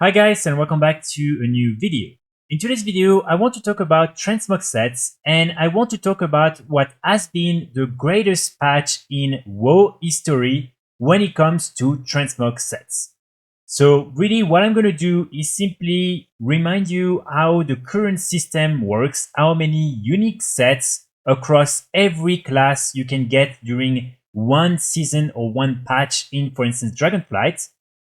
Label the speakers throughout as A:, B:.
A: Hi guys, and welcome back to a new video. In today's video, I want to talk about Transmog sets, and I want to talk about what has been the greatest patch in WoW history when it comes to Transmog sets. So really what I'm going to do is simply remind you how the current system works, how many unique sets across every class you can get during one season or one patch in, for instance, Dragonflight,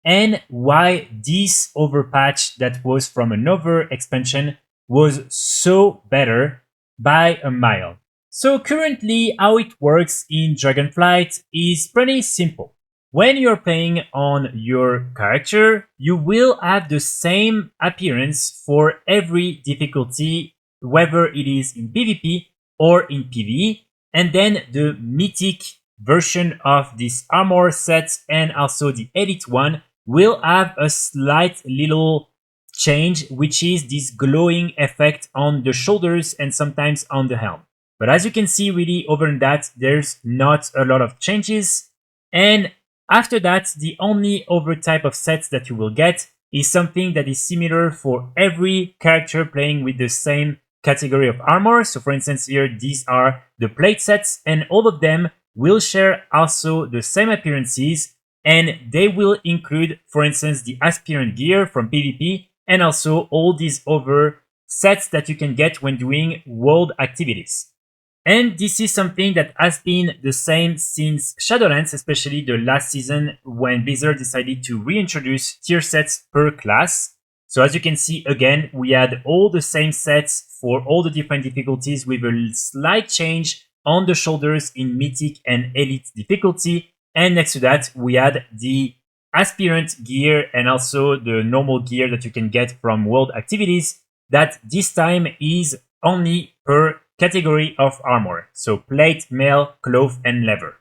A: and why this overpatch that was from another expansion was so better by a mile. So currently how it works in Dragonflight is pretty simple. When you're playing on your character, you will have the same appearance for every difficulty, whether it is in PvP or in PvE, and then the mythic version of this armor set and also the elite one will have a slight little change, which is this glowing effect on the shoulders and sometimes on the helm. But as you can see, really over that, there's not a lot of changes. And after that, the only other type of sets that you will get is something that is similar for every character playing with the same category of armor. So for instance, here, these are the plate sets, and all of them will share also the same appearances, and they will include, for instance, the aspirant gear from PvP and also all these other sets that you can get when doing world activities. And this is something that has been the same since Shadowlands, especially the last season when Blizzard decided to reintroduce tier sets per class. So as you can see, again, we had all the same sets for all the different difficulties with a slight change on the shoulders in Mythic and Elite difficulty. And next to that, we had the aspirant gear and also the normal gear that you can get from world activities that this time is only per category of armor. So plate, mail, cloth, and leather.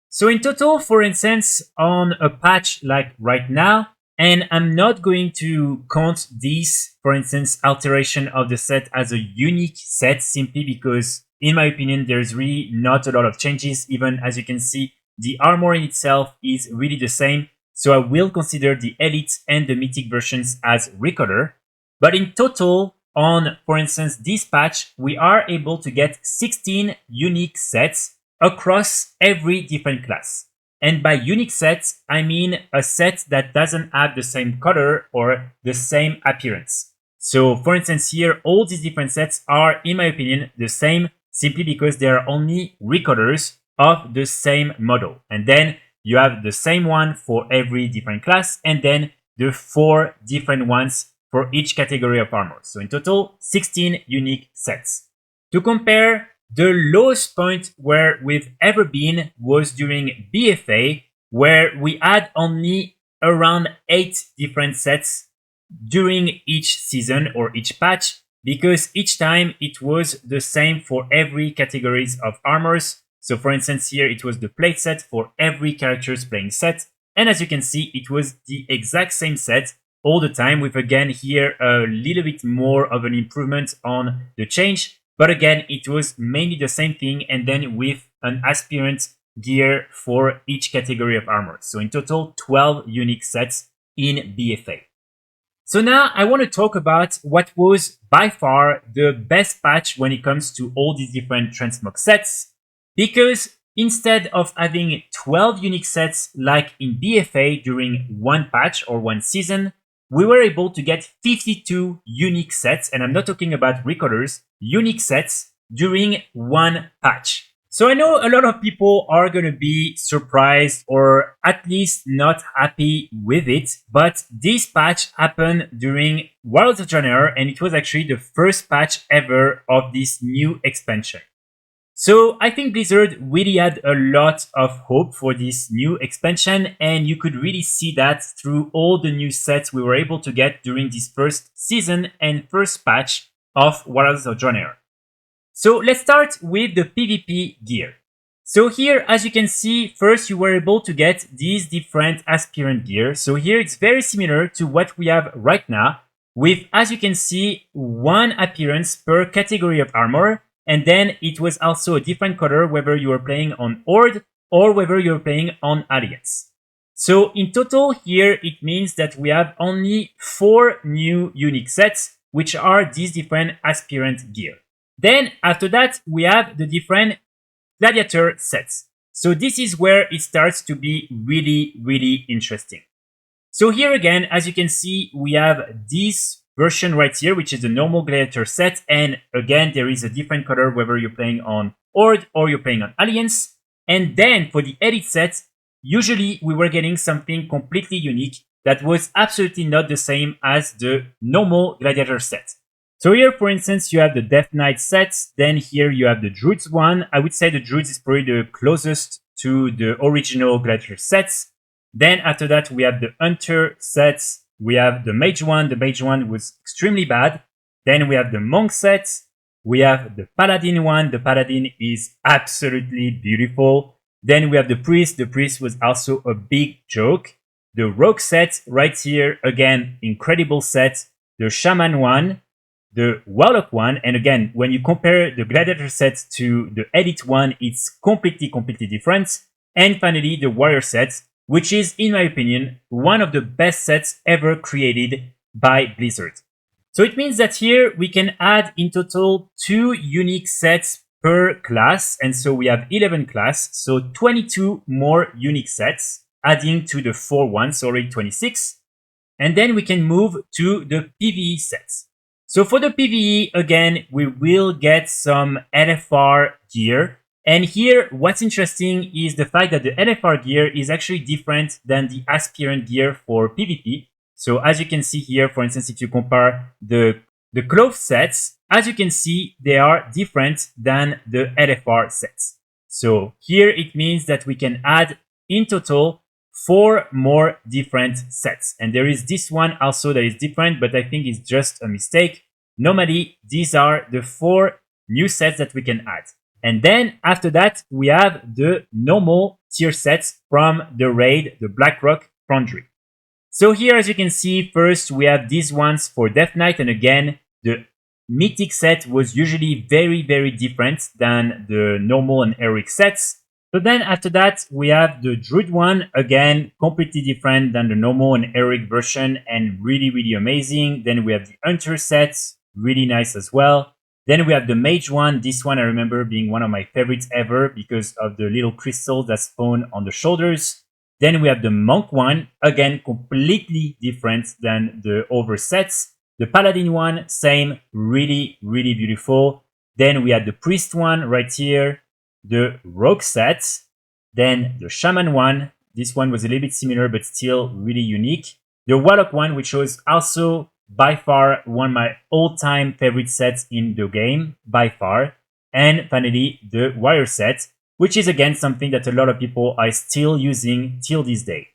A: So in total, for instance, on a patch like right now, and I'm not going to count this, for instance, alteration of the set as a unique set simply because, in my opinion, there's really not a lot of changes. Even as you can see, the armor in itself is really the same, so I will consider the Elite and the Mythic versions as recolor. But in total, on, for instance, this patch, we are able to get 16 unique sets across every different class. And by unique sets, I mean a set that doesn't have the same color or the same appearance. So, for instance, here, all these different sets are, in my opinion, the same simply because they are only recolors of the same model. And then you have the same one for every different class, and then the 4 different ones for each category of armor. So in total, 16 unique sets. To compare, the lowest point where we've ever been was during BFA, where we had only around 8 different sets during each season or each patch, because each time it was the same for every categories of armors. So for instance, here it was the plate set for every character's playing set. And as you can see, it was the exact same set all the time with, again, here a little bit more of an improvement on the change. But again, it was mainly the same thing, and then with an aspirant gear for each category of armor. So in total, 12 unique sets in BFA. So now I want to talk about what was by far the best patch when it comes to all these different Transmog sets. Because instead of having 12 unique sets like in BFA during one patch or one season, we were able to get 52 unique sets, and I'm not talking about recolors, unique sets during one patch. So I know a lot of people are going to be surprised or at least not happy with it, but this patch happened during Warlords of Draenor, and it was actually the first patch ever of this new expansion. So I think Blizzard really had a lot of hope for this new expansion, and you could really see that through all the new sets we were able to get during this first season and first patch of Warlords of Draenor. So let's start with the PvP gear. So here, as you can see, first you were able to get these different aspirant gear. So here it's very similar to what we have right now, with, as you can see, one appearance per category of armor. And then it was also a different color whether you were playing on Horde or whether you were playing on Alliance. So in total here, it means that we have only 4 new unique sets, which are these different aspirant gear. Then after that, we have the different gladiator sets. So this is where it starts to be really, really interesting. So here again, as you can see, we have this version right here, which is the normal gladiator set. And again, there is a different color whether you're playing on Horde or you're playing on Alliance. And then for the elite set, usually we were getting something completely unique that was absolutely not the same as the normal gladiator set. So here, for instance, you have the Death Knight sets. Then here you have the Druids one. I would say the Druids is probably the closest to the original gladiator sets. Then after that, we have the Hunter sets. We have the Mage one. The Mage one was extremely bad. Then we have the Monk sets. We have the Paladin one. The Paladin is absolutely beautiful. Then we have the Priest. The Priest was also a big joke. The Rogue set right here, again, incredible set. The Shaman one. The Warlock one, and again, when you compare the Gladiator set to the Elite one, it's completely different. And finally, the Warrior set, which is, in my opinion, one of the best sets ever created by Blizzard. So it means that here we can add in total 2 unique sets per class, and so we have 11 class, so 22 more unique sets, adding to the 4 ones, so already 26. And then we can move to the PVE sets. So for the PvE, again, we will get some LFR gear. And here, what's interesting is the fact that the LFR gear is actually different than the aspirant gear for PvP. So as you can see here, for instance, if you compare the cloth sets, as you can see, they are different than the LFR sets. So here it means that we can add in total 4 more different sets. And there is this one also that is different, but I think it's just a mistake. Normally, these are the 4 new sets that we can add. And then after that, we have the normal tier sets from the raid, the Blackrock Foundry. So here, as you can see, first we have these ones for Death Knight. And again, the Mythic set was usually very, very different than the normal and heroic sets. But then after that, we have the Druid one, again, completely different than the normal and heroic version and really, really amazing. Then we have the Hunter set, really nice as well. Then we have the Mage one. This one I remember being one of my favorites ever because of the little crystals that spawn on the shoulders. Then we have the Monk one, again, completely different than the other sets. The Paladin one, same, really, really beautiful. Then we have the Priest one right here. The Rogue set, then the Shaman one. This one was a little bit similar, but still really unique. The Warlock one, which was also by far one of my all-time favorite sets in the game, by far. And finally, the Warrior set, which is again something that a lot of people are still using till this day.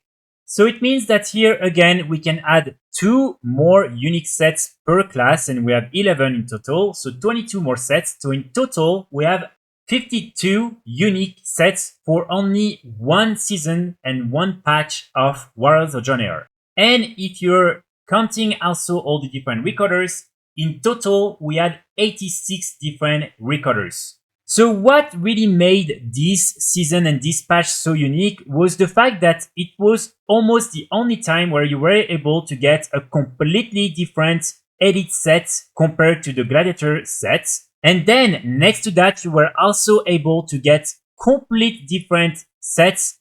A: So it means that here again, we can add 2 more unique sets per class, and we have 11 in total, so 22 more sets. So in total, we have 52 unique sets for only 1 season and 1 patch of Warriors of Joneer. And if you're counting also all the different recorders, in total we had 86 different recorders. So what really made this season and this patch so unique was the fact that it was almost the only time where you were able to get a completely different elite set compared to the gladiator sets. And then next to that, you were also able to get complete different sets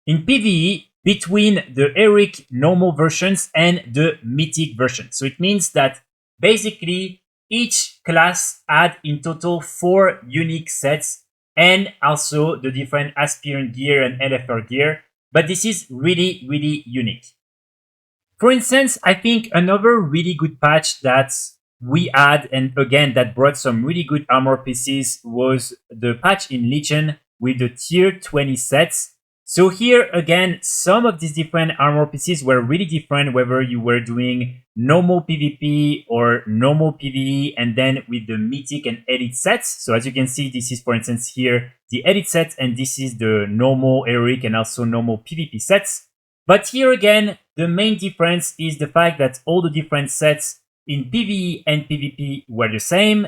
A: in PvE between the heroic normal versions and the mythic version. So it means that basically each class had in total 4 unique sets and also the different aspirant gear and LFR gear. But this is really, really unique. For instance, I think another really good patch that we had, and again, that brought some really good armor pieces, was the patch in Legion with the tier 20 sets. So here, again, some of these different armor pieces were really different, whether you were doing normal PvP or normal PvE, and then with the mythic and elite sets. So as you can see, this is, for instance, here, the elite set, and this is the normal heroic and also normal PvP sets. But here again, the main difference is the fact that all the different sets in PvE and PvP were the same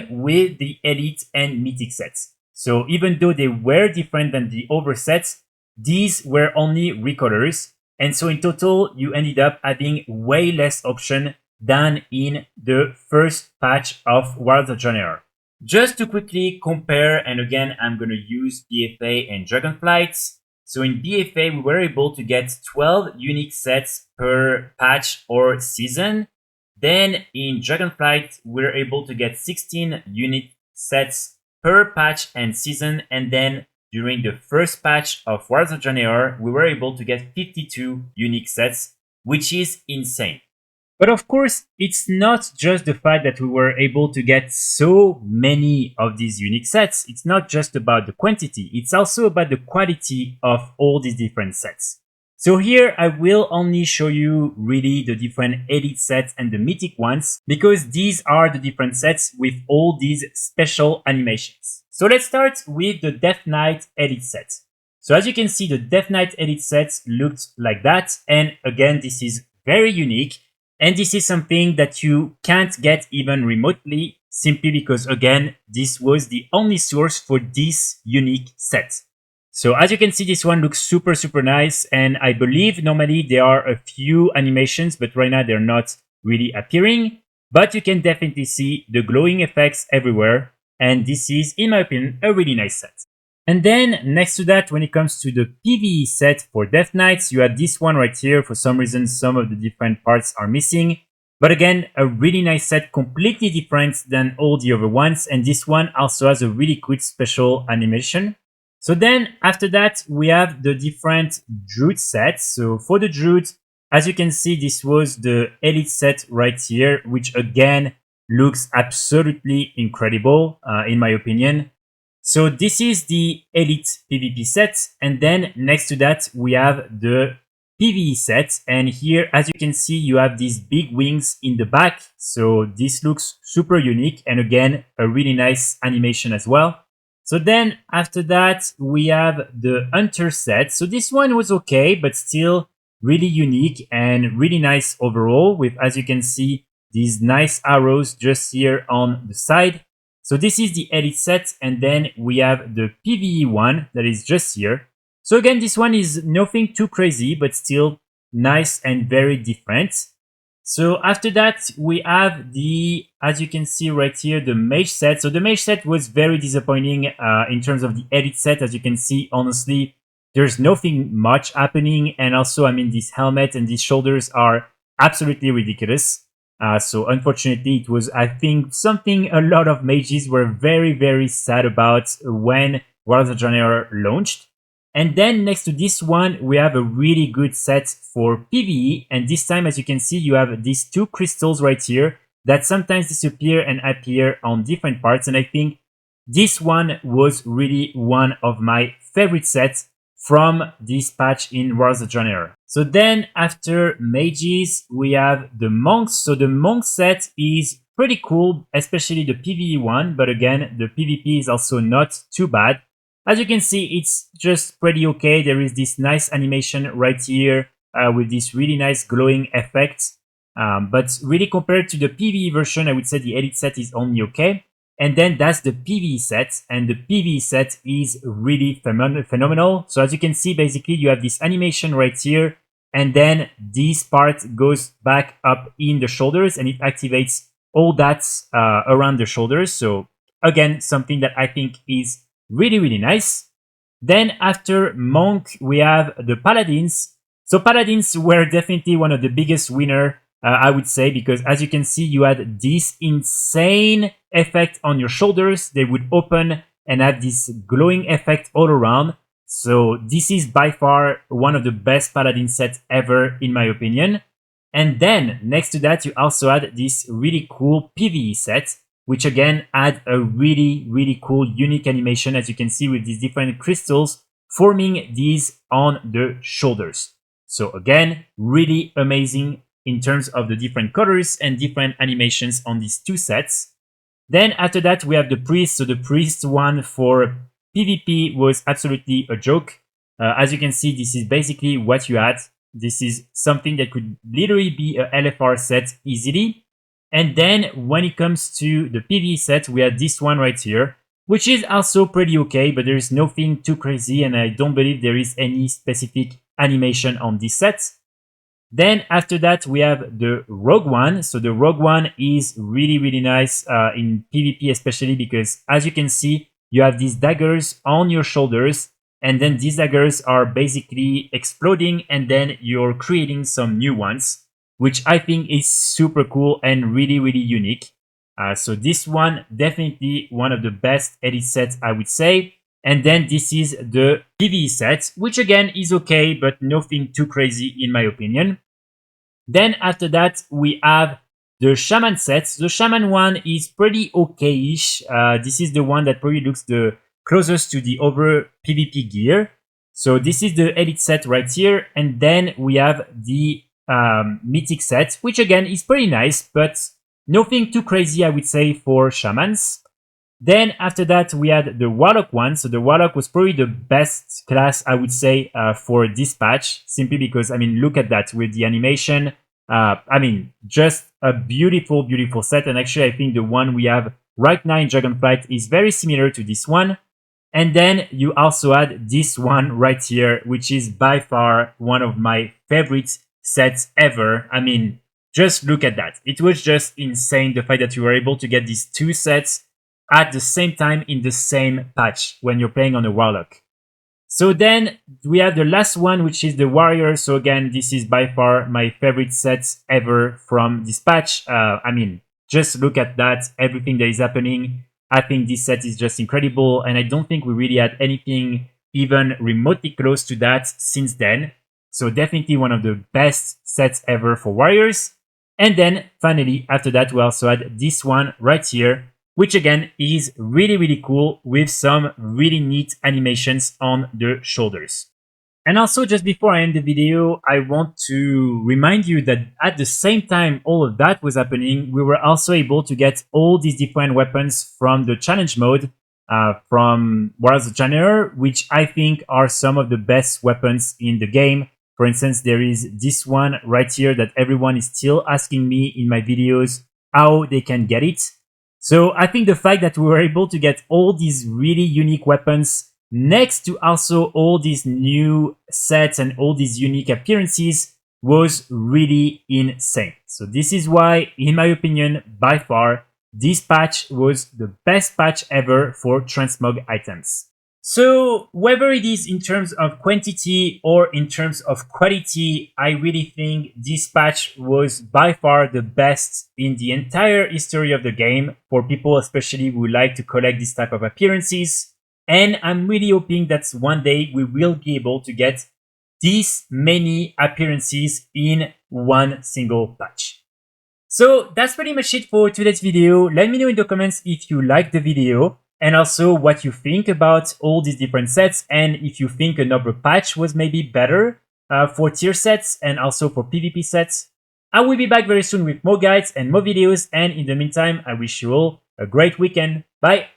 A: with the elite and mythic sets. So even though they were different than the other sets, these were only recolors. And so in total, you ended up having way less option than in the first patch of World of Genre. Just to quickly compare, and again, I'm going to use BFA and Dragonflight. So in BFA, we were able to get 12 unique sets per patch or season. Then in Dragonflight, we're able to get 16 unique sets per patch and season. And then during the first patch of World of Genre, we were able to get 52 unique sets, which is insane. But of course, it's not just the fact that we were able to get so many of these unique sets. It's not just about the quantity. It's also about the quality of all these different sets. So here I will only show you really the different elite sets and the mythic ones, because these are the different sets with all these special animations. So let's start with the Death Knight elite set. So as you can see, the Death Knight elite sets looked like that. And again, this is very unique. And this is something that you can't get even remotely, simply because, again, this was the only source for this unique set. So as you can see, this one looks super, super nice. And I believe normally there are a few animations, but right now they're not really appearing. But you can definitely see the glowing effects everywhere. And this is, in my opinion, a really nice set. And then next to that, when it comes to the PVE set for Death Knights, you have this one right here. For some reason, some of the different parts are missing. But again, a really nice set, completely different than all the other ones. And this one also has a really quick special animation. So then after that, we have the different Druid sets. So for the Druid, as you can see, this was the Elite set right here, which again looks absolutely incredible, in my opinion. So this is the Elite PvP set, and then next to that we have the PvE set, and here as you can see you have these big wings in the back, so this looks super unique, and again a really nice animation as well. So then after that we have the Hunter set. So this one was okay, but still really unique and really nice overall, with, as you can see, these nice arrows just here on the side. So this is the Elite set, and then we have the PvE one that is just here. So again, this one is nothing too crazy, but still nice and very different. So after that, we have the, as you can see right here, the Mage set. So the Mage set was very disappointing in terms of the Elite set. As you can see, honestly, there's nothing much happening. And also, I mean, this helmet and these shoulders are absolutely ridiculous. So unfortunately, it was, I think, something a lot of mages were very, very sad about when World of Genre launched. And then next to this one, we have a really good set for PvE. And this time, as you can see, you have these two crystals right here that sometimes disappear and appear on different parts. And I think this one was really one of my favorite sets from this patch in World of Genre. So then after mages, we have the monks. So the monk set is pretty cool, especially the PvE one. But again, the PvP is also not too bad. As you can see, it's just pretty okay. There is this nice animation right here with this really nice glowing effect. But really compared to the PvE version, I would say the Elite set is only okay. And then that's the PVE set, and the PVE set is really phenomenal. So as you can see, basically you have this animation right here, and then this part goes back up in the shoulders and it activates all that around the shoulders. So again, something that I think is really, really nice. Then after Monk, we have the Paladins. So Paladins were definitely one of the biggest winners, I would say, because as you can see, you had this insane effect on your shoulders. They would open and have this glowing effect all around. So this is by far one of the best Paladin sets ever, in my opinion. And then next to that, you also had this really cool PvE set, which again had a really, really cool unique animation, as you can see, with these different crystals forming these on the shoulders. So again, really amazing in terms of the different colors and different animations on these two sets. Then after that, we have the priest. So the priest one for PvP was absolutely a joke. As you can see, this is basically what you had. This is something that could literally be a LFR set easily. And then when it comes to the PvE set, we have this one right here, which is also pretty okay, but there is nothing too crazy, and I don't believe there is any specific animation on this set. Then after that, we have the Rogue One. So the Rogue One is really nice in PvP, especially because, as you can see, you have these daggers on your shoulders, and then these daggers are basically exploding, and then you're creating some new ones, which I think is super cool and really unique. So this one, definitely one of the best edit sets, I would say. And then this is the PVE set, which again is okay, but nothing too crazy in my opinion. Then after that, we have the Shaman sets. The Shaman one is pretty okay-ish. This is the one that probably looks the closest to the other PvP gear. So this is the Elite set right here. And then we have the Mythic set, which again is pretty nice, but nothing too crazy, I would say, for Shamans. Then after that, we had the Warlock one. So the Warlock was probably the best class, I would say, for this patch, simply because, I mean, look at that with the animation. I mean, just a beautiful set. And actually, I think the one we have right now in Dragonflight is very similar to this one. And then you also had this one right here, which is by far one of my favorite sets ever. I mean, just look at that. It was just insane, the fact that you were able to get these two sets at the same time in the same patch when you're playing on a Warlock. So then we have the last one, which is the Warrior. So again, this is by far my favorite set ever from this patch. I mean, just look at that, everything that is happening. I think this set is just incredible, and I don't think we really had anything even remotely close to that since then. So definitely one of the best sets ever for Warriors. And then finally, after that, we also had this one right here, which again is really cool with some really neat animations on the shoulders. And also, just before I end the video, I want to remind you that at the same time all of that was happening, we were also able to get all these different weapons from the challenge mode, from Warriors of January, which I think are some of the best weapons in the game. For instance, there is this one right here that everyone is still asking me in my videos how they can get it. So I think the fact that we were able to get all these really unique weapons next to also all these new sets and all these unique appearances was really insane. So this is why, in my opinion, by far, this patch was the best patch ever for Transmog items. So whether it is in terms of quantity or in terms of quality, I really think this patch was by far the best in the entire history of the game for people especially who like to collect this type of appearances. And I'm really hoping that one day we will be able to get these many appearances in one single patch. So that's pretty much it for today's video. Let me know in the comments if you liked the video and also what you think about all these different sets, and if you think another patch was maybe better for tier sets and also for PvP sets. I will be back very soon with more guides and more videos, and in the meantime, I wish you all a great weekend. Bye!